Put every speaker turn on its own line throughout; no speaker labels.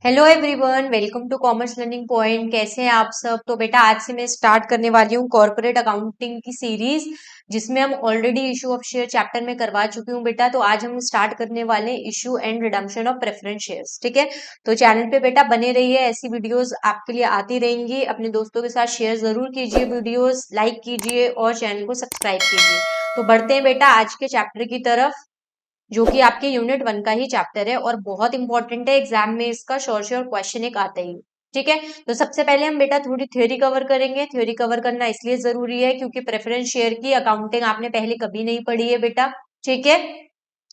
Hello everyone, welcome to commerce learning point. कैसे हैं आप सब? तो बेटा आज से मैं स्टार्ट करने वाली हूँ कॉर्पोरेट अकाउंटिंग की सीरीज, जिसमें हम already issue of share chapter में करवा चुकी हूँ बेटा। तो आज हम स्टार्ट करने वाले हैं issue and redemption of preference shares. ठीक है, तो चैनल पे बेटा बने रहिए, ऐसी वीडियोस आपके लिए आती रहेंगी। अपने दोस्तों के साथ शेयर जरूर कीजिए, वीडियोस लाइक कीजिए और चैनल को सब्सक्राइब कीजिए। तो बढ़ते हैं बेटा आज के चैप्टर की तरफ, जो कि आपके यूनिट 1 का ही चैप्टर है और बहुत इंपॉर्टेंट है। एग्जाम में इसका श्योर क्वेश्चन एक आता ही। ठीक है, तो सबसे पहले हम बेटा थोड़ी थ्योरी कवर करेंगे। थ्योरी कवर करना इसलिए जरूरी है क्योंकि प्रेफरेंस शेयर की अकाउंटिंग आपने पहले कभी नहीं पढ़ी है बेटा। ठीक है,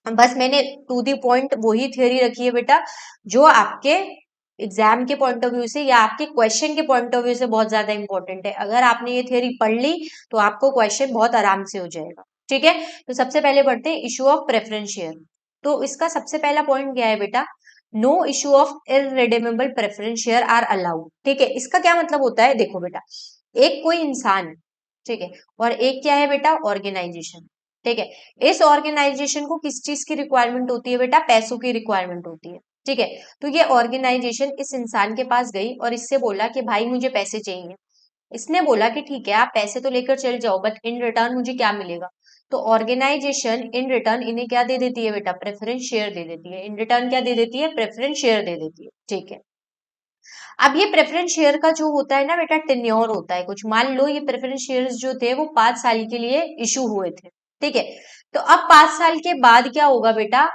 बस मैंने टू दी पॉइंट वही थ्योरी रखी है बेटा, जो आपके एग्जाम के पॉइंट ऑफ व्यू से या आपके क्वेश्चन के पॉइंट ऑफ व्यू से बहुत ज्यादा इंपॉर्टेंट है। अगर आपने ये थ्योरी पढ़ ली तो आपको क्वेश्चन बहुत आराम से हो जाएगा। ठीक है, तो सबसे पहले बढ़ते हैं इशू ऑफ प्रेफरेंस शेयर। तो इसका सबसे पहला पॉइंट क्या है बेटा? No issue of irredeemable preference share are allowed. ठीक है, इसका क्या मतलब होता है? देखो बेटा, एक कोई इंसान है, ठीक है, और एक क्या है बेटा? ऑर्गेनाइजेशन। ठीक है, इस ऑर्गेनाइजेशन को किस चीज की रिक्वायरमेंट होती है बेटा? पैसों की रिक्वायरमेंट होती है। ठीक है, तो ये ऑर्गेनाइजेशन इस इंसान के पास गई और इससे बोला कि भाई मुझे पैसे चाहिए। इसने बोला कि ठीक है, आप पैसे तो लेकर चल जाओ, बट इन रिटर्न मुझे क्या मिलेगा? तो ऑर्गेनाइजेशन इन रिटर्न इन्हें क्या दे देती है बेटा? प्रेफरेंस शेयर दे देती है। इन रिटर्न क्या दे देती है? प्रेफरेंस शेयर दे देती है। ठीक है, अब ये प्रेफरेंस शेयर का जो होता है ना बेटा, टेन्योर होता है कुछ। मान लो ये प्रेफरेंस शेयर्स जो थे वो 5 साल के लिए इशू हुए थे। ठीक है, तो अब 5 साल के बाद क्या होगा बेटा?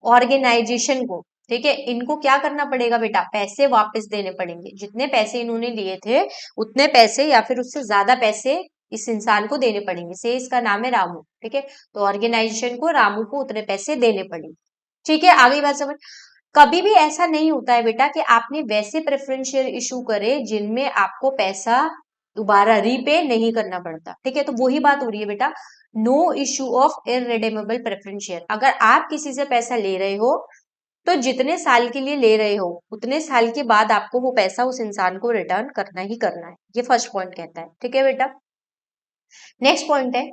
ऑर्गेनाइजेशन को, ठीक है, इनको क्या करना पड़ेगा बेटा? पैसे वापस देने पड़ेंगे। जितने पैसे इन्होंने लिए थे उतने पैसे या फिर उससे ज्यादा पैसे इस इंसान को देने पड़ेंगे। से इसका नाम है रामू। ठीक है, तो ऑर्गेनाइजेशन को रामू को उतने पैसे देने पड़ेंगे। ठीक है, आगे बात समझ। कभी भी ऐसा नहीं होता है बेटा कि आपने वैसे प्रेफरेंस शेयर इशू करे जिनमें आपको पैसा दोबारा रीपे नहीं करना पड़ता। ठीक है, तो वही बात हो रही है बेटा, no issue of irredeemable preference share. अगर आप किसी से पैसा ले रहे हो तो जितने साल के लिए ले रहे हो उतने साल के बाद आपको वो पैसा उस इंसान को रिटर्न करना ही करना है। ये फर्स्ट पॉइंट कहता है। ठीक है बेटा, नेक्स्ट पॉइंट है,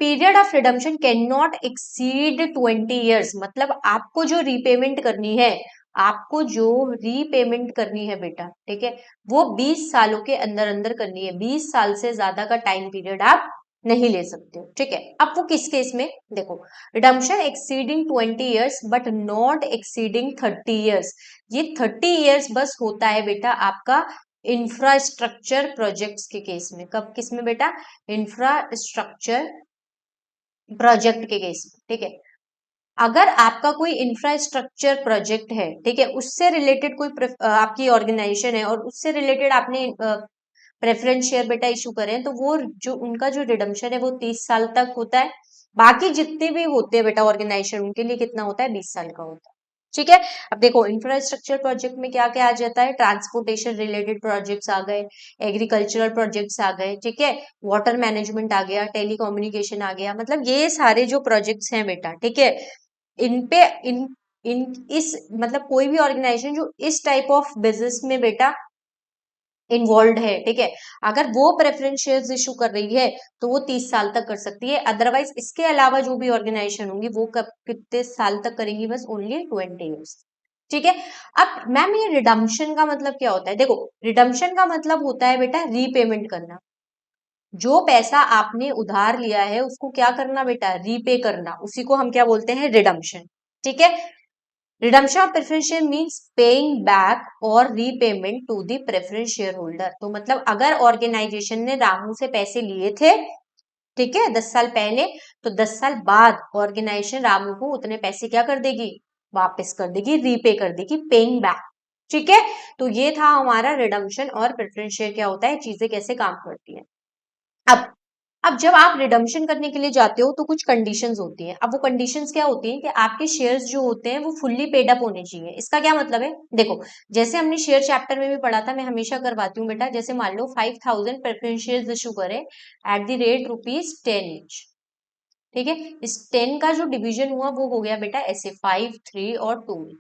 period of redemption can not exceed 20 years. मतलब आपको जो रीपेमेंट करनी है, आपको जो रीपेमेंट करनी है बेटा, ठीक है, वो 20 सालों के अंदर अंदर करनी है। 20 साल से ज्यादा का टाइम पीरियड आप नहीं ले सकते हो। ठीक है, अब वो किस केस में? देखो, redemption exceeding 20 years but not exceeding 30 years. ये 30 ईयर्स बस होता है बेटा आपका इंफ्रास्ट्रक्चर प्रोजेक्ट्स के केस में। कब? किस में बेटा? इंफ्रास्ट्रक्चर प्रोजेक्ट के केस में। ठीक है, अगर आपका कोई इंफ्रास्ट्रक्चर प्रोजेक्ट है, ठीक है, उससे रिलेटेड कोई आपकी ऑर्गेनाइजेशन है और उससे रिलेटेड आपने प्रेफरेंस शेयर बेटा इशू करें, तो वो जो उनका जो रिडम्पशन है वो 30 साल तक होता है। बाकी जितने भी होते हैं बेटा ऑर्गेनाइजेशन, उनके लिए कितना होता है? 20 साल का होता है। ठीक है, अब देखो इंफ्रास्ट्रक्चर प्रोजेक्ट में क्या क्या आ जाता है? ट्रांसपोर्टेशन रिलेटेड प्रोजेक्ट्स आ गए, एग्रीकल्चरल प्रोजेक्ट्स आ गए, ठीक है, वाटर मैनेजमेंट आ गया, टेलीकम्युनिकेशन आ गया। मतलब ये सारे जो प्रोजेक्ट्स हैं बेटा, ठीक है, इन पे इन इन इस मतलब कोई भी ऑर्गेनाइजेशन जो इस टाइप ऑफ बिजनेस में बेटा इन्वॉल्व है, ठीक है, अगर वो प्रेफरेंस शेयर्स इशू कर रही है तो वो 30 साल तक कर सकती है। अदरवाइज इसके अलावा जो भी ऑर्गेनाइजेशन होंगी वो कब कितने साल तक करेंगी? बस ओनली 20 ईयर्स। ठीक है, अब मैम ये रिडम्पशन का मतलब क्या होता है? देखो, रिडम्पशन का मतलब होता है बेटा रीपेमेंट करना। जो पैसा आपने उधार लिया है उसको क्या करना बेटा? रीपे करना। उसी को हम क्या बोलते हैं? रिडम्पशन। ठीक है, redemption of preference share means paying back और repayment to the preference share holder. तो मतलब अगर ऑर्गेनाइजेशन ने रामू से पैसे लिए थे, ठीक है, 10 साल पहले, तो 10 साल बाद ऑर्गेनाइजेशन रामू को उतने पैसे क्या कर देगी? वापस कर देगी, रीपे कर देगी, पेइंग बैक। ठीक है, तो ये था हमारा रिडम्पशन और प्रेफरेंस शेयर क्या होता है, चीजें कैसे काम करती है। अब अब जब आप रिडम्पशन करने के लिए जाते हो तो कुछ कंडीशंस होती हैं। अब वो कंडीशंस क्या होती हैं कि आपके शेयर्स जो होते हैं वो फुल्ली पेड अप होने चाहिए। इसका क्या मतलब है? देखो, जैसे हमने शेयर चैप्टर में भी पढ़ा था, मैं हमेशा करवाती हूँ बेटा। जैसे मान लो 5000 प्रेफरेंस शेयर्स इशू करें एट द रेट ₹10 ईच। ठीक है, इस 10 का जो डिवीजन हुआ वो हो गया बेटा ऐसे 5, 3 और 2 में।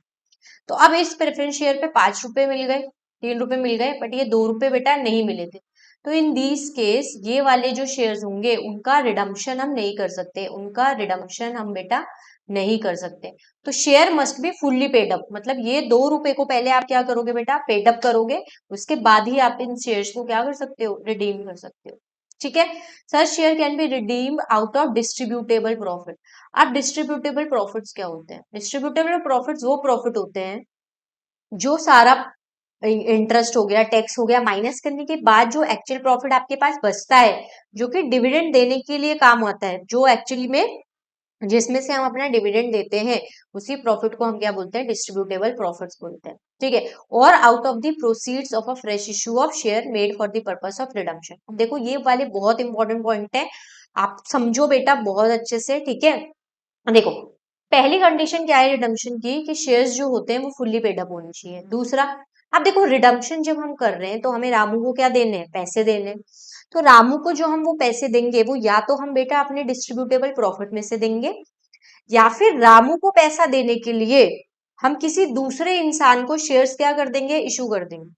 तो अब इस प्रेफरेंस शेयर पे ₹5 मिल गए, ₹3 मिल गए, बट ये ₹2 बेटा नहीं मिले थे। तो इन दीज केस ये वाले जो शेयर्स होंगे उनका रिडम्पशन हम नहीं कर सकते। उनका रिडम्पशन हम बेटा नहीं कर सकते। तो share must be fully paid up, मतलब ये 2 रुपए को पहले आप क्या करोगे बेटा, पेड अप करोगे, उसके बाद ही आप इन शेयर्स को क्या कर सकते हो, रिडीम कर सकते हो। ठीक है। Sir share can be redeemed out of distributable profit. अब डिस्ट्रीब्यूटेबल प्रॉफिट्स क्या होते हैं? डिस्ट्रीब्यूटेबल प्रॉफिट्स वो प्रॉफिट होते हैं जो सारा इंटरेस्ट हो गया, टैक्स हो गया, माइनस करने के बाद जो एक्चुअल प्रॉफिट आपके पास बचता है, जो कि डिविडेंड देने के लिए काम आता है, जो एक्चुअली में जिसमें से हम अपना डिविडेंड देते हैं, उसी प्रॉफिट को हम क्या बोलते हैं, डिस्ट्रीब्यूटेबल प्रॉफिट्स बोलते हैं। ठीक है। और out of the proceeds of a fresh issue of share made for the purpose of redemption. देखो ये वाले बहुत इंपॉर्टेंट पॉइंट है, आप समझो बेटा बहुत अच्छे से। ठीक है। देखो पहली कंडीशन क्या है रिडम्पशन की, कि शेयर्स जो होते हैं वो फुल्ली पेड अप होने चाहिए। दूसरा, अब देखो रिडम्पशन जब हम कर रहे हैं तो हमें रामू को क्या देने हैं, पैसे देने हैं। तो रामू को जो हम वो पैसे देंगे वो या तो हम बेटा अपने डिस्ट्रीब्यूटेबल प्रॉफिट में से देंगे, या फिर रामू को पैसा देने के लिए हम किसी दूसरे इंसान को शेयर्स क्या कर देंगे, इशू कर देंगे।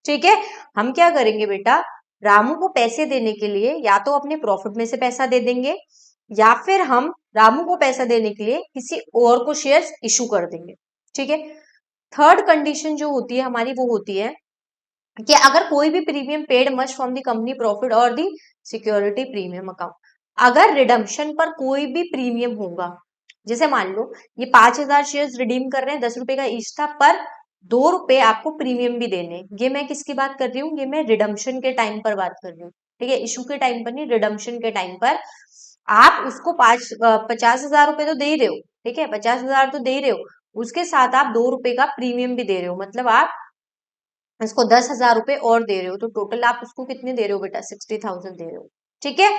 ठीक है। हम क्या करेंगे बेटा, रामू को पैसे देने के लिए या तो अपने प्रॉफिट में से पैसा दे देंगे, या फिर हम रामू को पैसा देने के लिए किसी और को शेयर्स इशू कर देंगे। ठीक है। थर्ड कंडीशन जो होती है हमारी वो होती है कि अगर कोई भी premium paid much from the company profit और द सिक्योरिटी प्रीमियम अकाउंट, अगर रिडम्पशन पर कोई भी प्रीमियम होगा, जैसे मान लो ये 5,000 शेयर्स रिडीम कर रहे हैं, 10 रुपए का ईच था, पर 2 रुपए आपको प्रीमियम भी देने। ये मैं किसकी बात कर रही हूँ, ये मैं रिडम्पशन के टाइम पर बात कर रही हूँ। ठीक है। इशू के टाइम पर नहीं, रिडम्पशन के टाइम पर आप उसको 50,000 रुपए तो दे ही रहे हो। ठीक है। 50,000 तो दे ही रहे हो, उसके साथ आप 2 रुपए का प्रीमियम भी दे रहे हो, मतलब आप इसको 10,000 रुपए और दे रहे हो, तो टोटल आप उसको कितने दे रहे हो बेटा, 60,000 दे रहे हो। ठीक है।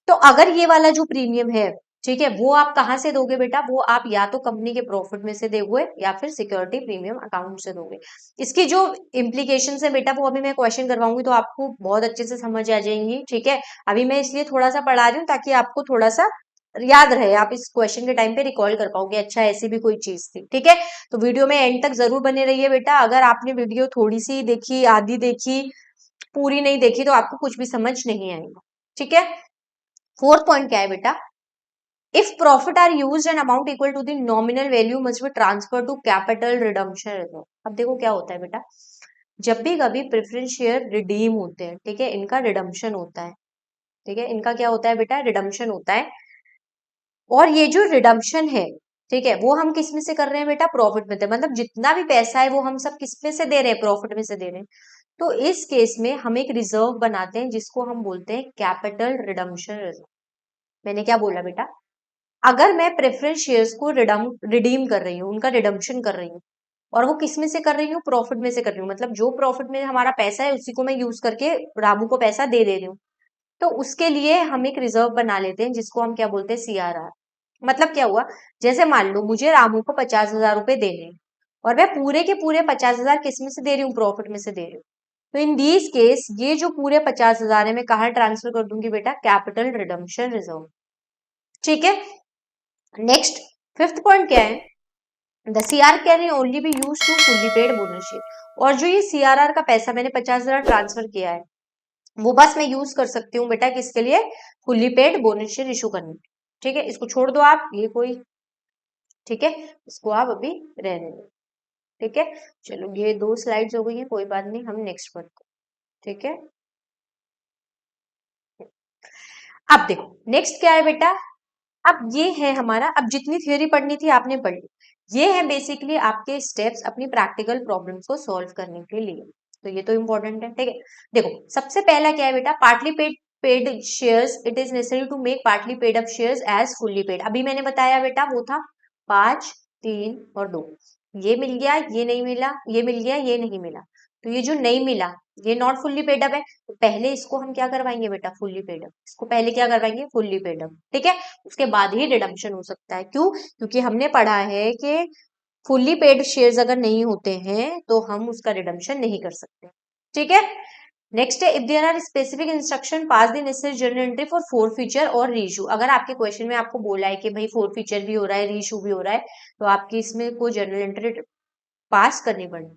तो अगर ये वाला जो प्रीमियम है, ठीक है, वो आप कहाँ से दोगे बेटा, वो आप या तो कंपनी के प्रॉफिट में से दोगे या फिर सिक्योरिटी प्रीमियम अकाउंट से दोगे। इसकी जो इम्प्लीकेशन है बेटा वो अभी मैं क्वेश्चन करवाऊंगी तो आपको बहुत अच्छे से समझ आ जाएंगी। ठीक है। अभी मैं इसलिए थोड़ा सा पढ़ा रही हूँ ताकि आपको थोड़ा सा याद रहे, आप इस क्वेश्चन के टाइम पे रिकॉल कर पाओगे, अच्छा ऐसी भी कोई चीज थी। ठीक है। तो वीडियो में एंड तक जरूर बने रहिए बेटा। अगर आपने वीडियो थोड़ी सी देखी, आधी देखी, पूरी नहीं देखी, तो आपको कुछ भी समझ नहीं आएगा। ठीक है। फोर्थ पॉइंट क्या है बेटा, if profit are used an amount equal to the nominal value must be transfer to capital redemption reserve. अब देखो क्या होता है बेटा, जब भी कभी प्रेफरेंस शेयर रिडीम होते हैं, ठीक है, इनका रिडम्पशन होता है। ठीक है। इनका क्या होता है बेटा, रिडम्पशन होता है। और ये जो रिडम्पशन है, ठीक है, वो हम किस में से कर रहे हैं बेटा, प्रॉफिट में से, मतलब जितना भी पैसा है वो हम सब किस में से दे रहे हैं, प्रॉफिट में से दे रहे हैं। तो इस केस में हम एक रिजर्व बनाते हैं जिसको हम बोलते हैं कैपिटल रिडम्पशन रिजर्व। मैंने क्या बोला बेटा, अगर मैं प्रेफरेंस शेयर्स को रिडीम कर रही हूँ, उनका रिडम्पशन कर रही हूँ, और वो किस में से कर रही हूँ, प्रॉफिट में से कर रही हूँ, मतलब जो प्रॉफिट में हमारा पैसा है उसी को मैं यूज करके रामू को पैसा दे रही हूँ, तो उसके लिए हम एक रिजर्व बना लेते हैं जिसको हम क्या बोलते हैं, सीआरआर। मतलब क्या हुआ, जैसे मान लो मुझे रामू को 50,000 रुपए देने हैं, और मैं पूरे के पूरे 50,000 किस में से दे रही हूँ, प्रॉफिट में से दे रही हूँ। तो इन दीज केस ये जो पूरे 50,000 है मैं कहाँ ट्रांसफर कर दूंगी बेटा, कैपिटल रिडम्पशन रिजर्व। ठीक है। नेक्स्ट फिफ्थ पॉइंट क्या है, the CR can only be use to fully paid bonus share. और जो ये सीआरआर का पैसा मैंने 50,000 ट्रांसफर किया है, वो बस मैं यूज कर सकती हूँ बेटा किसके लिए, fully paid bonus share issue करने। ठीक है। इसको छोड़ दो आप, ये कोई, ठीक है, इसको आप अभी रहने दो। ठीक है। चलो ये 2 स्लाइड्स हो गई है, कोई बात नहीं, हम नेक्स्ट पढ़ते हैं। ठीक है। अब देखो नेक्स्ट क्या है बेटा, अब ये है हमारा, अब जितनी थ्योरी पढ़नी थी आपने पढ़ ली, ये है बेसिकली आपके स्टेप्स अपनी प्रैक्टिकल प्रॉब्लम्स को सॉल्व करने के लिए। तो ये तो इंपॉर्टेंट है। ठीक है। देखो सबसे पहला क्या है बेटा, partly paid shares, it is necessary to make partly paid up shares as fully paid. अभी मैंने बताया बेटा वो था 5, 3 और 2। ये मिल गया, ये नहीं मिला, ये मिल गया, ये नहीं मिला। तो ये जो नहीं मिला, ये नॉट फुल्ली पेड अप है, तो पहले इसको हम क्या करवाएंगे बेटा, फुल्ली पेड अप। इसको पहले क्या करवाएंगे, फुल्ली पेड अप। ठीक है। उसके बाद ही रिडम्पशन हो सकता है। क्यों, क्योंकि हमने पढ़ा है कि फुल्ली पेड शेयर्स अगर नहीं होते हैं तो हम उसका रिडम्पशन नहीं कर सकते। ठीक है। नेक्स्ट है, if there are specific instruction pass the necessary journal entry for forfeiture और रीइशू। अगर आपके क्वेश्चन में आपको बोला है कि भाई फोर फीचर भी हो रहा है, रीइशू भी हो रहा है, तो आपकी इसमें कोई जर्नल एंट्री पास करनी पड़ेगी।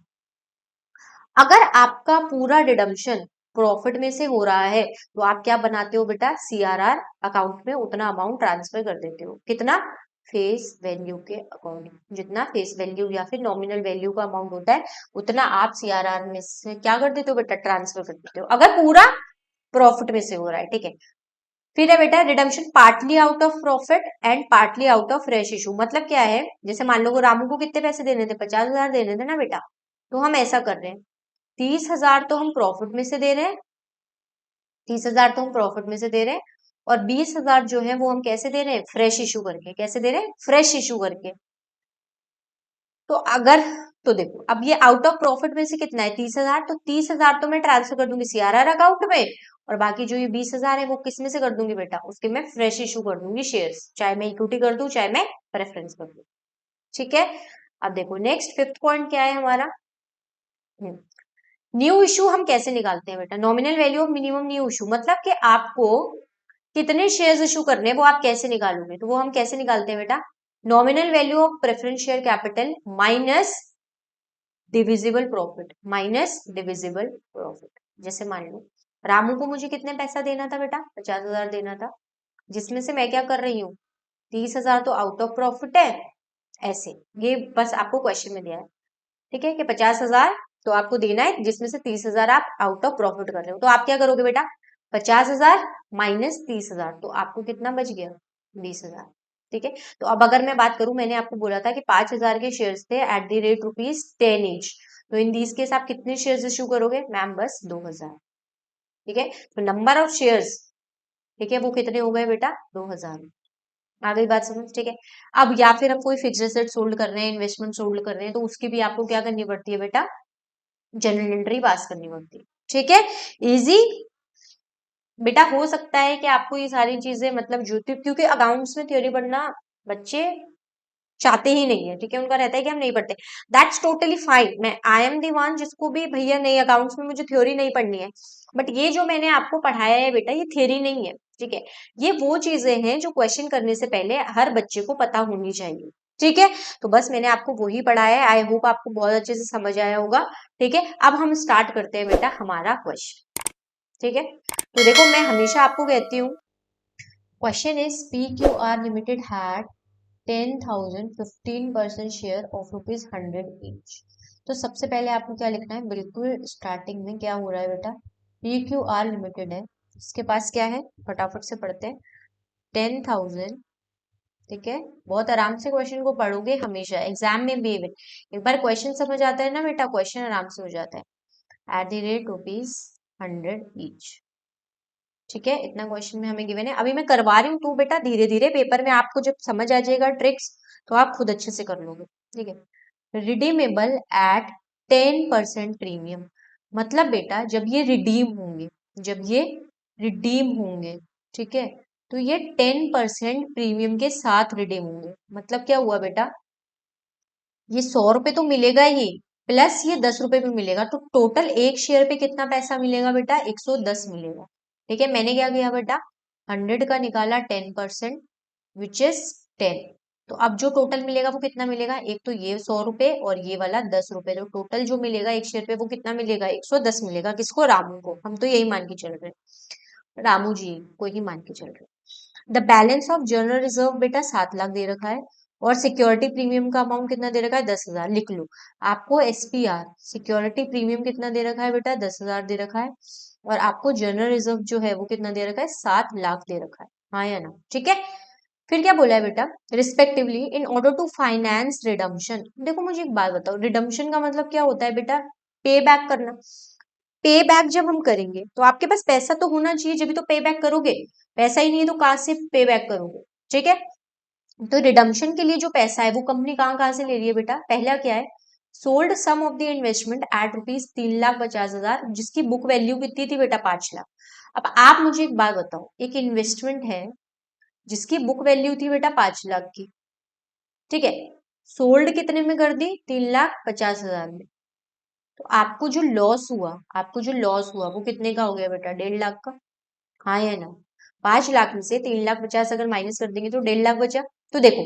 अगर आपका पूरा रिडम्पशन प्रॉफिट में से हो रहा है तो आप क्या बनाते हो बेटा, सीआरआर अकाउंट में उतना अमाउंट ट्रांसफर कर देते हो, कितना, फेस वैल्यू के अकॉर्डिंग। जितना फेस वैल्यू या फिर नॉमिनल वैल्यू का अमाउंट होता है उतना आप सीआरआर में से क्या कर देते हो बेटा, ट्रांसफर कर देते हो, अगर पूरा प्रॉफिट में से हो रहा है, ठीक है। फिर है बेटा redemption partly out of profit and partly out of fresh issue. मतलब क्या है, जैसे मान लो रामू को कितने पैसे देने थे, 50,000 देने थे ना बेटा, तो हम ऐसा कर रहे हैं 30,000 तो हम प्रॉफिट में से दे रहे हैं, 30,000 तो हम प्रॉफिट में से दे रहे हैं, और 20,000 जो है वो हम कैसे दे रहे हैं, फ्रेश इशू करके। कैसे दे रहे हैं, फ्रेश इशू करके। तो अगर, तो देखो अब ये आउट ऑफ प्रॉफिट में से कितना है, 30,000, तो 30,000 तो मैं ट्रांसफर कर दूंगी सीआरआर अकाउंट में, और बाकी जो ये 20,000 है वो किस में से कर दूंगी बेटा, उसके मैं फ्रेश इशू कर दूंगी शेयर्स, चाहे मैं इक्विटी कर दूं चाहे मैं प्रेफरेंस कर दूं, ठीक है। अब देखो नेक्स्ट फिफ्थ पॉइंट क्या है हमारा, न्यू इशू हम कैसे निकालते हैं बेटा, nominal value of minimum new issue. मतलब कि आपको कितने शेयर्स इशू करने हैं वो आप कैसे निकालोगे, तो वो हम कैसे निकालते हैं बेटा, nominal value of preference share capital minus divisible profit, minus divisible profit. जैसे मान लो रामू को मुझे कितने पैसा देना था बेटा, 50,000 देना था, जिसमें से मैं क्या कर रही हूँ, 30,000 तो आउट ऑफ प्रॉफिट है, ऐसे ये बस आपको क्वेश्चन में दिया है, ठीक है, कि 50,000 तो आपको देना है, जिसमें से 30,000 आप आउट ऑफ प्रॉफिट कर रहे हो। तो आप क्या करोगे बेटा, 50,000 माइनस 30,000, तो आपको कितना बच गया, 20,000, ठीक है। तो अब अगर मैं बात करूं, मैंने आपको बोला था कि 5,000 के शेयर्स थे एट द रेट ₹10 ईच, तो इन दीज केस आप कितने शेयर्स इशू करोगे मैम, बस 2,000, ठीक है। तो नंबर ऑफ शेयर्स, ठीक है, वो कितने हो गए बेटा, 2,000। आ गई बात समझ, ठीक है। अब या फिर हम कोई फिक्स्ड एसेट सोल्ड कर रहे हैं, इन्वेस्टमेंट सोल्ड कर रहे हैं, तो उसकी भी आपको क्या करनी पड़ती है बेटा, जनरल एंट्री पास करनी पड़ती है, ठीक है। इजी बेटा, हो सकता है कि आपको ये सारी चीजें मतलब जो, क्योंकि अकाउंट्स में थ्योरी पढ़ना बच्चे चाहते ही नहीं है, ठीक है, उनका रहता है कि हम नहीं पढ़ते, दैट्स टोटली फाइन। मैं आई एम दी वन जिसको भी भैया नहीं, अकाउंट्स में मुझे थ्योरी नहीं पढ़नी है, बट ये जो मैंने आपको पढ़ाया है बेटा ये थ्योरी नहीं है, ठीक है। ये वो चीजें हैं जो क्वेश्चन करने से पहले हर बच्चे को पता होनी चाहिए, ठीक है। तो बस मैंने आपको वही पढ़ाया है, आई होप आपको बहुत अच्छे से समझ आया होगा, ठीक है। अब हम स्टार्ट करते हैं बेटा हमारा क्वेश्चन, ठीक है। तो देखो मैं हमेशा आपको कहती हूँ, question is P Q R limited had 10,000 15% share of ₹100 each. तो सबसे पहले आपको क्या लिखना है, बिल्कुल स्टार्टिंग में क्या हो रहा है बेटा, पी क्यू आर लिमिटेड है, इसके पास क्या है, फटाफट से पढ़ते हैं, 10,000, ठीक है। बहुत आराम से क्वेश्चन को पढ़ोगे, हमेशा एग्जाम में भी एक बार क्वेश्चन समझ आता है ना बेटा, क्वेश्चन आराम से हो जाता है, एट द रेट ₹100 ईच, ठीक है। इतना क्वेश्चन में हमें गिवन है, अभी मैं करवा रही हूँ, तो बेटा धीरे धीरे पेपर में आपको जब समझ आ जाएगा ट्रिक्स तो आप खुद अच्छे से कर लोगे, ठीक है। रिडीमेबल एट 10% प्रीमियम, मतलब बेटा जब ये रिडीम होंगे, जब ये रिडीम होंगे, ठीक है, तो ये 10% प्रीमियम के साथ रिडीम होंगे। मतलब क्या हुआ बेटा, ये 100 रुपए तो मिलेगा ही, प्लस ये 10 रुपए भी मिलेगा, तो टोटल एक शेयर पे कितना पैसा मिलेगा बेटा, 110 मिलेगा, ठीक है। मैंने क्या किया बेटा, 100 का निकाला 10%, विच इज 10, तो अब जो टोटल मिलेगा वो कितना मिलेगा, एक तो ये 100 रुपए और ये वाला 10 रुपए, तो टोटल जो मिलेगा एक शेयर पे वो कितना मिलेगा, 110 मिलेगा। किसको, रामू को, हम तो यही मान के चल रहे हैं, रामू जी को ही मान के चल रहे हैं। The balance of general reserve बेटा 7 लाख दे रखा है, और सिक्योरिटी प्रीमियम का अमाउंट कितना दे रखा है, 10,000, लिख लो। आपको एसपीआर सिक्योरिटी प्रीमियम कितना दे रखा है बेटा, 10,000 दे रखा है, और आपको जनरल रिजर्व जो है वो कितना दे रखा है, 7 लाख दे रखा है, हाँ या ना, ठीक है। फिर क्या बोला है बेटा, respectively in order to finance redemption. देखो मुझे एक बात बताओ, रिडम्पशन का मतलब क्या होता है बेटा, पे बैक करना। पे बैक जब हम करेंगे तो आपके पास पैसा तो होना चाहिए, जब भी तो पे बैक करोगे, पैसा ही नहीं है तो कहां से पे बैक करोगे, ठीक है। तो रिडम्पशन के लिए जो पैसा है वो कंपनी कहाँ कहाँ से ले रही है बेटा, पहला क्या है, sold some of the investment at ₹3,50,000, जिसकी बुक वैल्यू कितनी थी बेटा, 5 लाख। अब आप मुझे एक बात बताओ, एक इन्वेस्टमेंट है जिसकी बुक वैल्यू थी बेटा 5 लाख की, ठीक है, सोल्ड कितने में कर दी, 3,50,000 में, तो आपको जो लॉस हुआ, आपको जो लॉस हुआ वो कितने का हो गया बेटा, 1.5 लाख का, हाँ या ना। 5 लाख में से 3,50,000 अगर माइनस कर देंगे तो 1.5 लाख बचा। तो देखो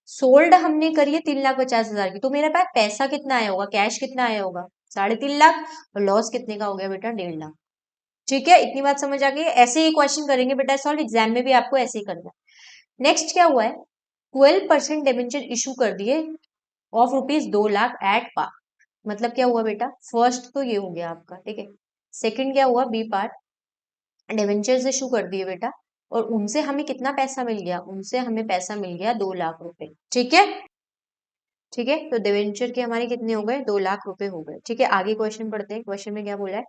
सोल्ड हमने करी है 3,50,000 की, तो मेरे पास पैसा कितना आया होगा, कैश कितना आया होगा, 3.5 लाख, और लॉस कितने का हो गया बेटा, 1.5 लाख, ठीक है। इतनी बात समझ आ गई, ऐसे ही क्वेश्चन करेंगे बेटा सॉल्व, एग्जाम में भी आपको ऐसे ही करना है। नेक्स्ट क्या हुआ है, 12% डिबेंचर इशू कर दिए ऑफ ₹2 लाख एट पार। मतलब क्या हुआ बेटा, फर्स्ट तो ये हो गया आपका, ठीक है। सेकंड क्या हुआ, बी पार्ट, डिबेंचर्स इशू कर दिए बेटा, और उनसे हमें कितना पैसा मिल गया, उनसे हमें पैसा मिल गया 2 लाख रुपए, ठीक है। ठीक है, तो डिवेंचर के हमारे कितने हो गए, 2 लाख रुपए हो गए, ठीक है। आगे क्वेश्चन पढ़ते हैं, क्वेश्चन में क्या बोला है।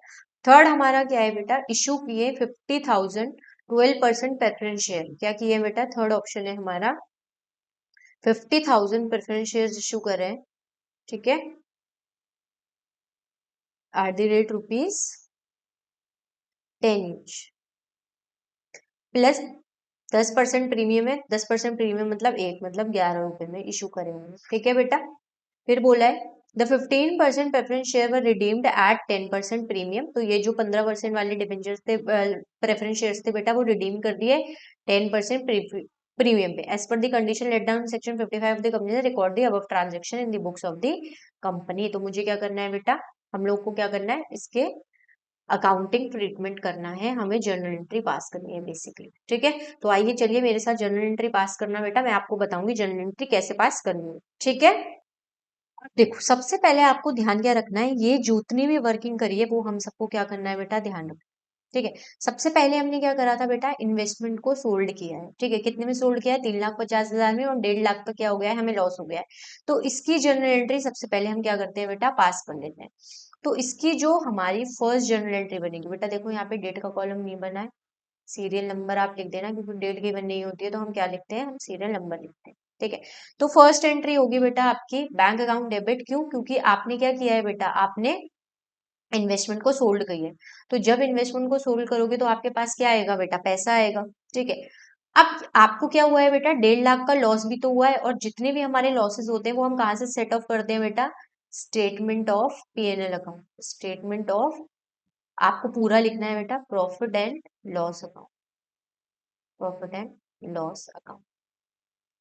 थर्ड हमारा क्या है बेटा, इशू किए 50,000 12% प्रेफरेंस शेयर, क्या किए बेटा, थर्ड ऑप्शन है हमारा 50,000 प्रेफरेंस शेयर इशू करें, ठीक है, at the rate ₹10 plus 10% premium है, 10% प्रीमियम मतलब एक, मतलब 11 रुपए में इशू करेंगे, ठीक है बेटा। फिर बोला है the 15% preference share were redeemed eight 10% premium, तो ये जो 15% वाले डिबेंचर्स थे, प्रेफरेंस शेयर्स थे बेटा, वो रिडीम कर दिए 10% प्रीमियम पे, as per the condition let down section 55 of the company record the above transaction in the books of the company. तो मुझे क्या करना है बेटा, हम लोग को क्या करना है, इसके अकाउंटिंग ट्रीटमेंट करना है, हमें जर्नल एंट्री पास करनी है बेसिकली, ठीक है। तो आइए चलिए मेरे साथ जर्नल एंट्री पास करना बेटा, मैं आपको बताऊंगी जर्नल एंट्री कैसे पास करनी है, ठीक है। देखो सबसे पहले आपको ध्यान क्या रखना है, ये जितनी भी वर्किंग करी है वो हम सबको क्या करना है बेटा, ध्यान रखना, ठीक है। सबसे पहले हमने क्या करा था बेटा, इन्वेस्टमेंट को सोल्ड किया है, ठीक है। कितने में सोल्ड किया है, 3,50,000 में, और 1.5 लाख का क्या हो गया है, हमें लॉस हो गया है। तो इसकी जर्नल एंट्री सबसे पहले हम क्या करते हैं बेटा, पास कर लेते हैं। तो इसकी जो हमारी फर्स्ट जर्नल एंट्री बनेगी बेटा, देखो यहाँ पे डेट का कॉलम नहीं बना है, सीरियल नंबर आप लिख देना, क्योंकि डेट गिवन नहीं होती है तो हम क्या लिखते हैं, हम सीरियल नंबर लिखते हैं, ठीक है। तो फर्स्ट एंट्री होगी बेटा आपकी बैंक अकाउंट डेबिट, क्यों, क्योंकि आपने क्या किया है बेटा, आपने इन्वेस्टमेंट को सोल्ड किया है। तो जब इन्वेस्टमेंट को सोल्ड करोगे तो आपके पास क्या आएगा बेटा, पैसा आएगा, ठीक है। अब आपको क्या हुआ है बेटा, 1.5 लाख का लॉस भी तो हुआ है, और जितने भी हमारे लॉसेस होते हैं वो हम कहाँ से सेट ऑफ करते हैं बेटा, statement of PNL account, statement of, आपको पूरा लिखना है बेटा, profit and loss account, profit and loss account,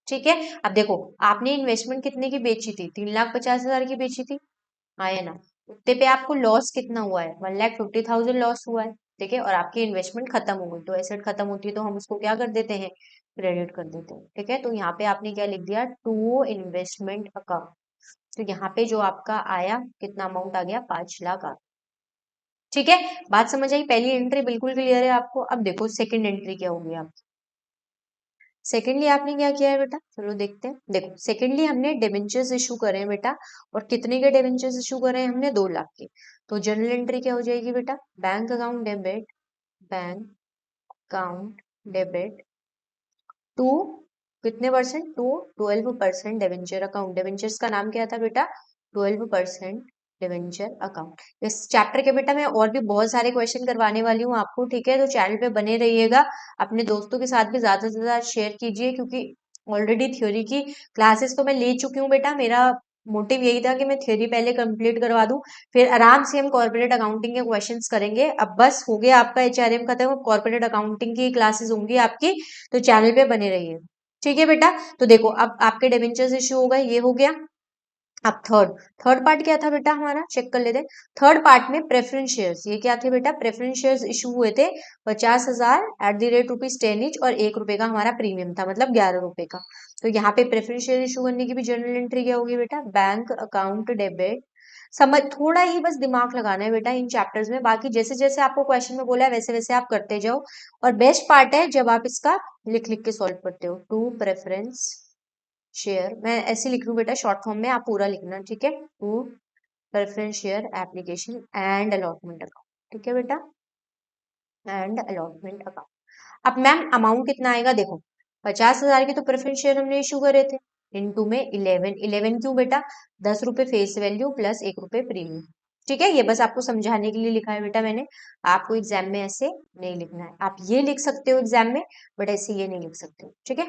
ठीक है। अब देखो आपने इन्वेस्टमेंट कितने की बेची थी, 3,50,000 की बेची थी, हाँ या ना, उतने पे आपको लॉस कितना हुआ है, 1,50,000 लॉस हुआ है, ठीक है। और आपकी इन्वेस्टमेंट खत्म हो गई, तो एसेट खत्म होती है तो हम उसको क्या कर देते हैं, क्रेडिट कर देते हैं, ठीक है। तो यहाँ पे आपने क्या लिख दिया, टू इन्वेस्टमेंट अकाउंट, तो यहाँ पे जो आपका आया कितना अमाउंट आ गया, 5 लाख आ, ठीक है। बात समझ आई, पहली एंट्री बिल्कुल क्लियर है आपको। अब देखो सेकंड एंट्री क्या होगी आप, सेकेंडली आपने क्या किया है बेटा, चलो देखते हैं। देखो सेकेंडली हमने डिबेंचर्स इशू करे हैं बेटा, और कितने के डिबेंचर्स इशू करे हैं हमने, 2 लाख के। तो जनरल एंट्री क्या हो जाएगी बेटा, bank account debit, bank account debit to, कितने percent, to 12% debenture account, debentures का नाम क्या था बेटा, 12% डिबेंचर अकाउंट। इस चैप्टर के बेटा मैं और भी बहुत सारे क्वेश्चन करवाने वाली हूँ आपको, ठीक है। तो चैनल पे बने रहिएगा, अपने दोस्तों के साथ भी ज्यादा से ज्यादा शेयर कीजिए, क्योंकि ऑलरेडी थ्योरी की क्लासेस तो मैं ले चुकी हूँ बेटा, मेरा मोटिव यही था कि मैं थ्योरी पहले कंप्लीट करवा दूं, फिर आराम से हम कॉर्पोरेट अकाउंटिंग के क्वेश्चंस करेंगे। अब बस हो गया आपका एचआरएम खत्म, अब कॉर्पोरेट अकाउंटिंग की क्लासेस होंगी आपकी, तो चैनल पे बने रहिए, ठीक है बेटा। तो देखो अब आपके डिबेंचर्स इशू हो गए, ये हो गया। अब थर्ड, थर्ड पार्ट क्या था बेटा हमारा, चेक कर लेते हैं। थर्ड पार्ट में प्रेफरेंस शेयर्स, ये क्या थे बेटा, प्रेफरेंस शेयर्स इशू हुए थे 50,000 एट द रेट ₹10 ईच, और ₹1 का हमारा प्रीमियम था, मतलब ₹11 का। तो यहाँ पे प्रेफरेंस शेयर इशू करने की भी जर्नल एंट्री क्या होगी बेटा, बैंक अकाउंट डेबिट। समझ, थोड़ा ही बस दिमाग लगाना है बेटा इन चैप्टर्स में, बाकी जैसे जैसे आपको क्वेश्चन में बोला है वैसे वैसे आप करते जाओ। और बेस्ट पार्ट है जब आप इसका लिख लिख के सॉल्व करते हो, टू प्रेफरेंस शेयर, मैं ऐसे लिख लूँ बेटा शॉर्ट फॉर्म में, आप पूरा लिखना, ठीक है। To preference share application and allotment account, ठीक है बेटा, एंड अलॉटमेंट अकाउंट। अब मैम अमाउंट कितना आएगा, देखो 50,000 के तो प्रेफरेंस शेयर हमने इशू करे थे, इनटू में 11, 11 क्यों बेटा, ₹10 फेस वैल्यू प्लस ₹1 प्रीमियम, ठीक है। ये बस आपको समझाने के लिए लिखा है बेटा मैंने, आपको एग्जाम में ऐसे नहीं लिखना है, आप ये लिख सकते हो एग्जाम में, बट ऐसे ये नहीं लिख सकते हो, ठीक है।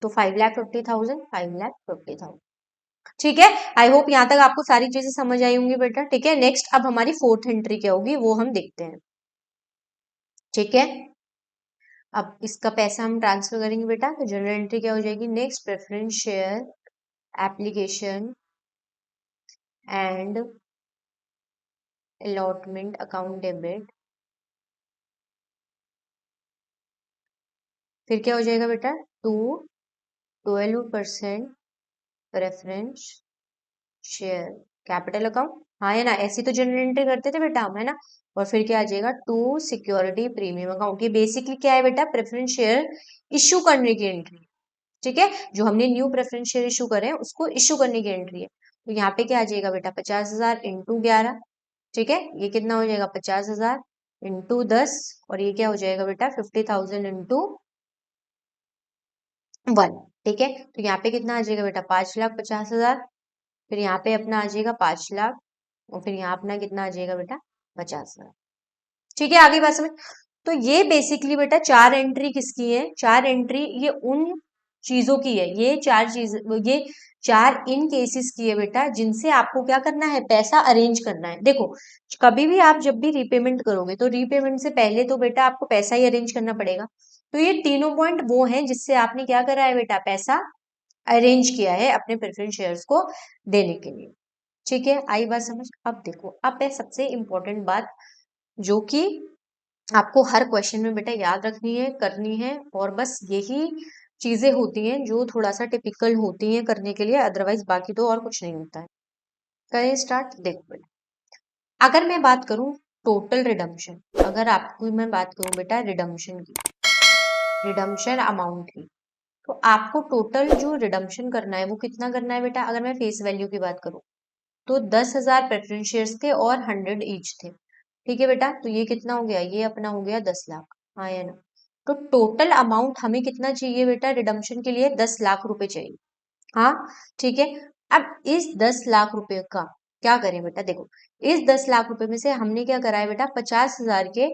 तो 5,50,000, 5,50,000, ठीक है। आई होप यहाँ तक आपको सारी चीजें समझ आई होंगी बेटा, ठीक है। नेक्स्ट अब हमारी फोर्थ एंट्री क्या होगी वो हम देखते हैं, ठीक है। अब इसका पैसा हम ट्रांसफर करेंगे बेटा, तो जनरल एंट्री क्या हो जाएगी, next preference share application and allotment account debit, फिर क्या हो जाएगा बेटा, to 12% preference share capital account, हाँ है ना, ऐसी तो जनरल एंट्री करते थे बेटा हम, है ना। और फिर क्या आ जाएगा, टू सिक्योरिटी प्रीमियम अकाउंट। ये बेसिकली क्या है बेटा, प्रेफरेंस शेयर इश्यू करने की एंट्री, ठीक है। जो हमने न्यू प्रेफरेंस शेयर इशू करे हैं उसको इशू करने की एंट्री है। तो यहाँ पे क्या आ जाएगा बेटा, 50,000 इंटू 11, ठीक है। ये कितना हो जाएगा, 50,000 इंटू 10, और ये क्या हो जाएगा बेटा, 50,000 इंटू 1, ठीक है। तो यहाँ पे कितना आ जाएगा बेटा, 5,50,000, फिर यहाँ पे अपना आ जाएगा 5,00,000, और फिर यहाँ अपना कितना आ जाएगा बेटा, 50,000, ठीक है। आगे बात समझ। तो ये बेसिकली बेटा चार एंट्री किसकी है, चार एंट्री ये उन चीजों की है, ये चार चीज, ये चार इन केसेस की है बेटा, जिनसे आपको क्या करना है, पैसा अरेंज करना है। देखो, कभी भी आप जब भी रीपेमेंट करोगे तो रीपेमेंट से पहले तो बेटा आपको पैसा ही अरेंज करना पड़ेगा। तो ये तीनों पॉइंट वो हैं जिससे आपने क्या करा है बेटा, पैसा अरेंज किया है अपने प्रेफरेंस शेयर्स को देने के लिए, ठीक है। आई बात समझ। अब देखो, अब है सबसे इंपॉर्टेंट बात, जो कि आपको हर क्वेश्चन में बेटा याद रखनी है, करनी है, और बस यही चीजें होती हैं जो थोड़ा सा टिपिकल होती हैं करने के लिए, अदरवाइज बाकी तो और कुछ नहीं होता है। करें स्टार्ट। देखो बेटा, अगर मैं बात करूं टोटल रिडम्पशन, अगर आपको मैं बात करूं बेटा रिडम्पशन की, रिडम्पशन अमाउंट की, तो आपको टोटल जो रिडम्पशन करना है वो कितना करना है बेटा। अगर मैं फेस वैल्यू की बात करूं तो 10,000 प्रेफरेंस शेयर्स थे और 100 ईच थे, ठीक है बेटा। तो ये कितना हो गया, ये अपना हो गया 10 लाख, हाँ या ना। तो टोटल अमाउंट हमें कितना चाहिए बेटा, रिडम्पशन के लिए 10 लाख रुपए चाहिए, हाँ, ठीक है। अब इस 10 लाख रुपए का क्या करें बेटा, देखो, इस 10 लाख रुपए में से हमने क्या करा है बेटा, 50,000 के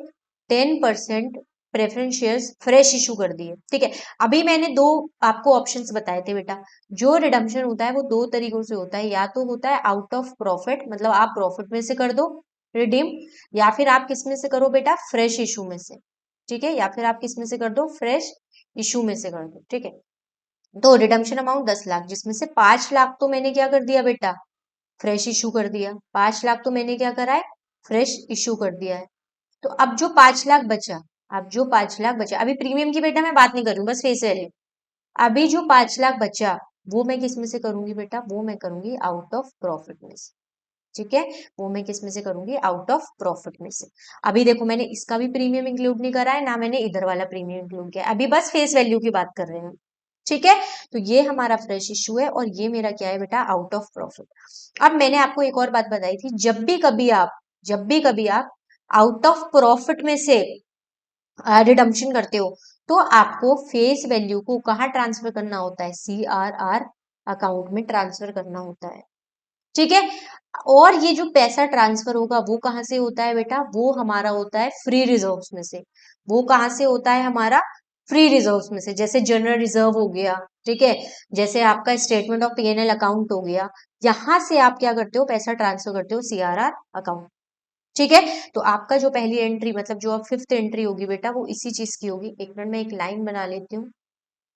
10% प्रेफरेंस शेयर्स फ्रेश इशू कर दिए, ठीक है। अभी मैंने दो आपको ऑप्शंस बताए थे बेटा, जो रिडम्पशन होता है वो दो तरीकों से होता है, या तो होता है आउट ऑफ प्रॉफिट, मतलब आप प्रॉफिट में से कर दो रिडीम, या फिर आप किस में से करो बेटा, फ्रेश इशू में से, ठीक है, या फिर आप किस में से कर दो, फ्रेश इशू में से कर दो, ठीक है। तो रिडम्पशन अमाउंट 10 लाख, जिसमें से 5 लाख तो मैंने क्या कर दिया बेटा, फ्रेश इशू कर दिया, 5 लाख तो मैंने क्या करा है, फ्रेश इशू कर दिया है। तो अब जो 5 लाख बचा, अब जो 5 लाख बचा, अभी प्रीमियम की बेटा मैं बात नहीं कर रही हूँ, बस फेस वैल्यू। अभी जो 5 लाख बचा वो मैं किस में से करूंगी बेटा, वो मैं करूंगी आउट ऑफ प्रॉफिट में से, ठीक है। वो मैं किस में से करूंगी, आउट ऑफ प्रॉफिट में से। अभी देखो, मैंने इसका भी प्रीमियम इंक्लूड नहीं करा है, ना मैंने इधर वाला प्रीमियम इंक्लूड किया, अभी बस फेस वैल्यू की बात कर रहे हैं, ठीक है। तो ये हमारा फ्रेश इशू है, और ये मेरा क्या है बेटा, आउट ऑफ प्रॉफिट। अब मैंने आपको एक और बात बताई थी, जब भी कभी आप आउट ऑफ प्रॉफिट में से रिडम्पशन करते हो, तो आपको फेस वैल्यू को कहाँ ट्रांसफर करना होता है, CRR अकाउंट में ट्रांसफर करना होता है, ठीक है। और ये जो पैसा ट्रांसफर होगा वो कहाँ से होता है बेटा, वो हमारा होता है फ्री रिजर्व्स में से। वो कहाँ से होता है हमारा, फ्री रिजर्व्स में से, जैसे जनरल रिजर्व हो गया, ठीक है, जैसे आपका स्टेटमेंट ऑफ P&L अकाउंट हो गया, यहाँ से आप क्या करते हो, पैसा ट्रांसफर करते हो CRR अकाउंट, ठीक है। तो आपका जो पहली एंट्री, मतलब जो अब फिफ्थ एंट्री होगी बेटा, वो इसी चीज की होगी। एक मिनट में एक लाइन बना लेती हूँ,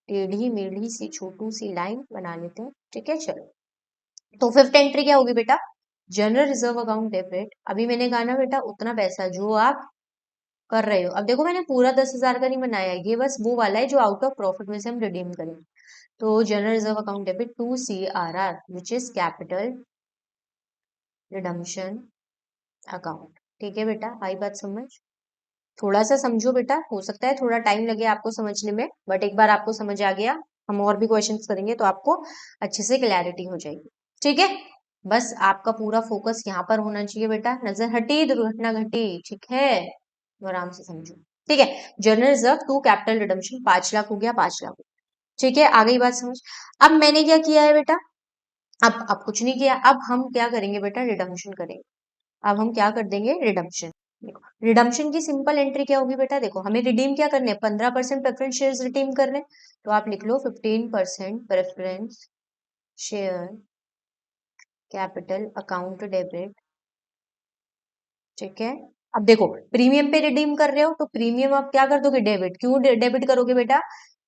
टेढ़ी मेढ़ी सी छोटू सी लाइन बना लेते हैं, ठीक है, चलो। तो फिफ्थ एंट्री क्या होगी बेटा, जनरल रिजर्व अकाउंट डेबिट। अभी मैंने कहा ना बेटा, उतना पैसा जो आप कर रहे हो, अब देखो मैंने पूरा 10,000 का नहीं बनाया, ये बस वो वाला है जो आउट ऑफ प्रॉफिट में से हम रिडीम करें। तो general reserve account debit to CRR which is capital redemption account, ठीक है बेटा। आई बात समझ। थोड़ा सा समझो बेटा, हो सकता है थोड़ा टाइम लगे आपको समझने में, बट एक बार आपको समझ आ गया, हम और भी क्वेश्चंस करेंगे तो आपको अच्छे से क्लैरिटी हो जाएगी, ठीक है। बस आपका पूरा फोकस यहाँ पर होना चाहिए बेटा, नजर हटी दुर्घटना घटी, ठीक है, तो आराम से समझो, ठीक है। General reserve to capital redemption, 5 lakh हो गया, 5 लाख, ठीक है। आगे की बात समझ। अब मैंने क्या किया है बेटा, अब कुछ नहीं किया, अब हम क्या करेंगे बेटा, रिडम्पशन करेंगे। अब हम क्या कर देंगे, रिडम्पशन। देखो, रिडम्पशन की सिंपल एंट्री क्या होगी बेटा, देखो हमें रिडीम क्या करने हैं, 15% प्रेफरेंस शेयर रिडीम करने, तो आप लिख लो 15% preference share capital account debit, ठीक है। अब देखो, प्रीमियम पे रिडीम कर रहे हो तो प्रीमियम आप क्या कर दोगे, डेबिट। क्यों डेबिट करोगे बेटा,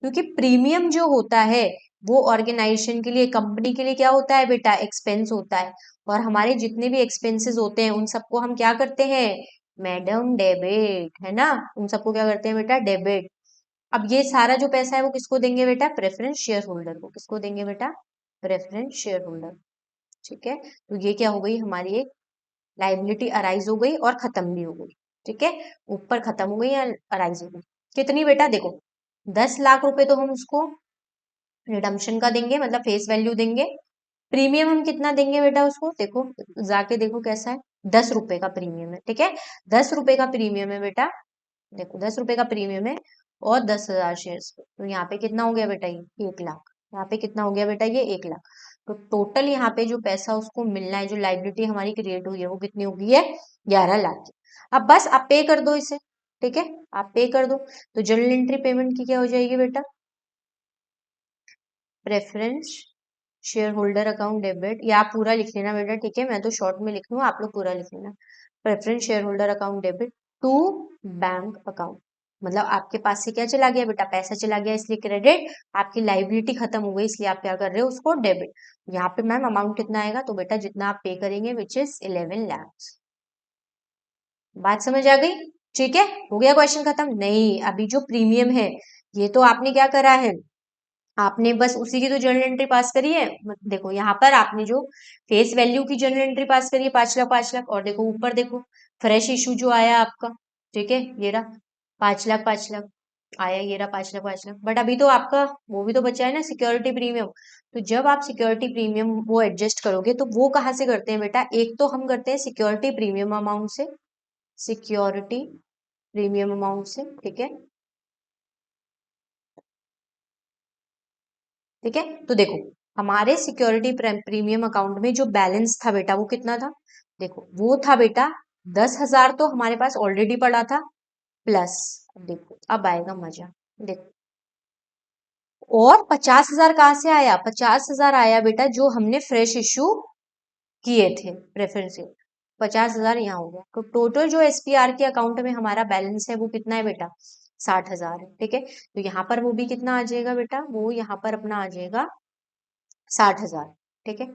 क्योंकि प्रीमियम जो होता है वो ऑर्गेनाइजेशन के लिए, कंपनी के लिए क्या होता है बेटा, एक्सपेंस होता है। और हमारे जितने भी एक्सपेंसेस होते हैं उन सबको हम क्या करते हैं, मैडम डेबिट, है ना, उन सबको क्या करते हैं बेटा, डेबिट। अब ये सारा जो पैसा है वो किसको देंगे बेटा? प्रेफरेंस शेयर होल्डर को। किसको देंगे बेटा? Preference share holder. ठीक है, तो ये क्या हो गई हमारी एक लाइबिलिटी अराइज हो गई और खत्म भी हो गई। ठीक है, ऊपर खत्म हो गई या अराइज हो गई। कितनी बेटा? देखो 10 लाख रुपए तो हम उसको रिडम्पशन का देंगे, मतलब फेस वैल्यू देंगे। प्रीमियम हम कितना देंगे बेटा उसको? देखो जाके देखो कैसा है, 10 रुपए का प्रीमियम है। ठीक है, 10 रुपए का प्रीमियम है बेटा। देखो 10 रुपए का प्रीमियम है और 10,000 शेयर्स पे, तो यहाँ पे कितना हो गया बेटा? ये 1 लाख। यहाँ पे कितना हो गया बेटा? ये 1 लाख। तो टोटल यहाँ पे जो पैसा उसको मिलना है, जो लाइबिलिटी हमारी क्रिएट हुई है, वो कितनी हो गई है? 11 लाख की। अब बस आप पे कर दो इसे। ठीक है, आप पे कर दो। तो जर्नल एंट्री पेमेंट की क्या हो जाएगी बेटा? Preference share holder account debit, या आप पूरा लिख लेना बेटा। ठीक है, मैं तो शॉर्ट में लिख लूँ, आप लोग पूरा लिख लेना। Preference share holder account debit to bank account. मतलब आपके पास से क्या चला गया बेटा? पैसा चला गया, इसलिए क्रेडिट। आपकी लाइबिलिटी खत्म हो गई, इसलिए आप क्या कर रहे हो? उसको डेबिट। यहाँ पे मैम अमाउंट कितना आएगा? तो बेटा जितना आप पे करेंगे, विच इज 11 लाख। बात समझ आ गई? ठीक है, हो गया क्वेश्चन खत्म? नहीं, अभी जो प्रीमियम है, ये तो आपने क्या करा है, आपने बस उसी की तो जर्नल एंट्री पास करी है। देखो यहाँ पर आपने जो फेस वैल्यू की जर्नल एंट्री पास करी है, 5 लाख 5 लाख, और देखो ऊपर देखो फ्रेश इशू जो आया आपका। ठीक है, ये रहा 5 लाख 5 लाख आया, ये रहा 5 लाख 5 लाख। बट अभी तो आपका वो भी तो बचा है ना, सिक्योरिटी प्रीमियम। तो जब आप सिक्योरिटी प्रीमियम वो एडजस्ट करोगे, तो वो कहाँ से करते हैं बेटा? एक तो हम करते हैं सिक्योरिटी प्रीमियम अमाउंट से, सिक्योरिटी प्रीमियम अमाउंट से। ठीक है, ठीक है, तो देखो हमारे सिक्योरिटी प्रीमियम अकाउंट में जो बैलेंस था बेटा, वो कितना था? देखो वो था बेटा 10,000, तो हमारे पास ऑलरेडी पड़ा था, प्लस देखो अब आएगा मजा। देखो और 50,000 कहाँ से आया? 50,000 आया बेटा जो हमने फ्रेश इशू किए थे प्रेफरेंस से। 50,000 यहाँ हो गया, तो टोटल जो एसपीआर के अकाउंट में हमारा बैलेंस है वो कितना है बेटा? 60,000 है। ठीक है, तो यहाँ पर वो भी कितना आ जाएगा बेटा? वो यहाँ पर अपना आ जाएगा 60,000। ठीक है,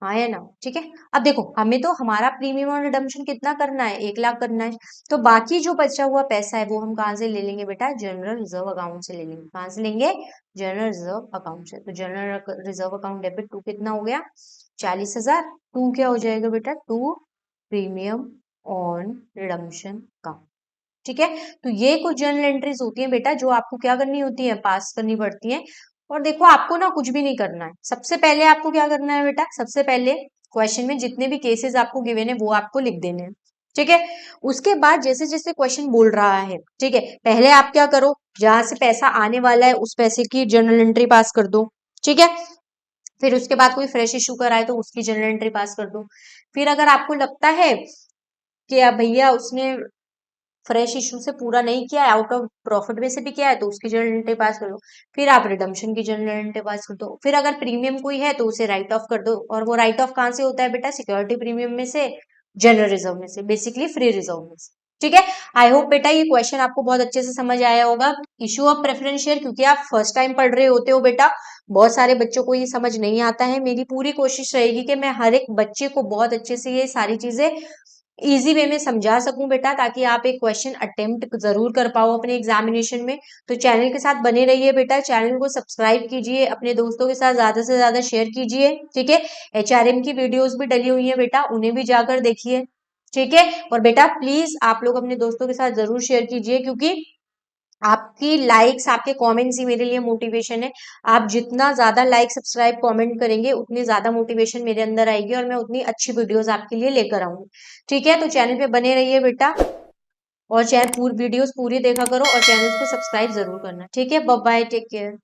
हाँ या ना? ठीक है, अब देखो हमें तो हमारा प्रीमियम और रिडम्पशन कितना करना है? 1 लाख करना है। तो बाकी जो बचा हुआ पैसा है वो हम कहाँ से ले लेंगे बेटा? जनरल रिजर्व अकाउंट से ले लेंगे। कहाँ से लेंगे? जनरल रिजर्व अकाउंट से। तो general reserve account debit to कितना हो गया? 40,000। टू क्या हो जाएगा बेटा? टू प्रीमियम ऑन रिडम्पशन का। ठीक है, तो ये कुछ जर्नल एंट्रीज होती हैं बेटा, जो आपको क्या करनी होती है? पास करनी पड़ती है। और देखो आपको ना कुछ भी नहीं करना है। सबसे पहले आपको क्या करना है बेटा? सबसे पहले क्वेश्चन में जितने भी केसेस आपको गिवन है वो आपको लिख देने हैं। ठीक है, उसके बाद जैसे जैसे क्वेश्चन बोल रहा है, ठीक है, पहले आप क्या करो, जहां से पैसा आने वाला है उस पैसे की जर्नल एंट्री पास कर दो। ठीक है, फिर उसके बाद कोई फ्रेश इशू कराए तो उसकी जर्नल एंट्री पास कर दो। फिर अगर आपको लगता है कि अब भैया उसने फ्रेश इशू से पूरा नहीं किया है, आउट ऑफ प्रॉफिट में से भी किया है, तो उसकी जर्नल एंट्री पास कर दो। फिर आप रिडम्पशन की जर्नल एंट्री पास कर दो। फिर अगर प्रीमियम कोई है तो उसे राइट ऑफ कर दो, और वो राइट ऑफ कहाँ से होता है बेटा? सिक्योरिटी प्रीमियम में से, जनरल रिजर्व में से, बेसिकली फ्री रिजर्व में से। ठीक है, आई होप बेटा ये क्वेश्चन आपको बहुत अच्छे से समझ आया होगा। इशू ऑफ प्रेफरेंस शेयर, क्योंकि आप फर्स्ट टाइम पढ़ रहे होते हो बेटा, बहुत सारे बच्चों को ये समझ नहीं आता है। मेरी पूरी कोशिश रहेगी कि मैं हर एक बच्चे को बहुत अच्छे से ये सारी चीजें इजी वे में समझा सकूं बेटा, ताकि आप एक क्वेश्चन अटेम्प्ट जरूर कर पाओ अपने एग्जामिनेशन में। तो चैनल के साथ बने रहिए बेटा, चैनल को सब्सक्राइब कीजिए, अपने दोस्तों के साथ ज्यादा से ज्यादा शेयर कीजिए। ठीक है, एचआरएम की वीडियोस भी डली हुई है बेटा, उन्हें भी जाकर देखिए। ठीक है, और बेटा प्लीज आप लोग अपने दोस्तों के साथ जरूर शेयर कीजिए, क्योंकि आपकी लाइक्स, आपके कमेंट्स ही मेरे लिए मोटिवेशन है। आप जितना ज्यादा लाइक सब्सक्राइब कमेंट करेंगे, उतनी ज्यादा मोटिवेशन मेरे अंदर आएगी और मैं उतनी अच्छी वीडियोस आपके लिए लेकर आऊंगी। ठीक है, तो चैनल पे बने रहिए बेटा, और चैनल वीडियोस पूरी देखा करो, और चैनल को सब्सक्राइब जरूर करना। ठीक है, बाय बाय, टेक केयर।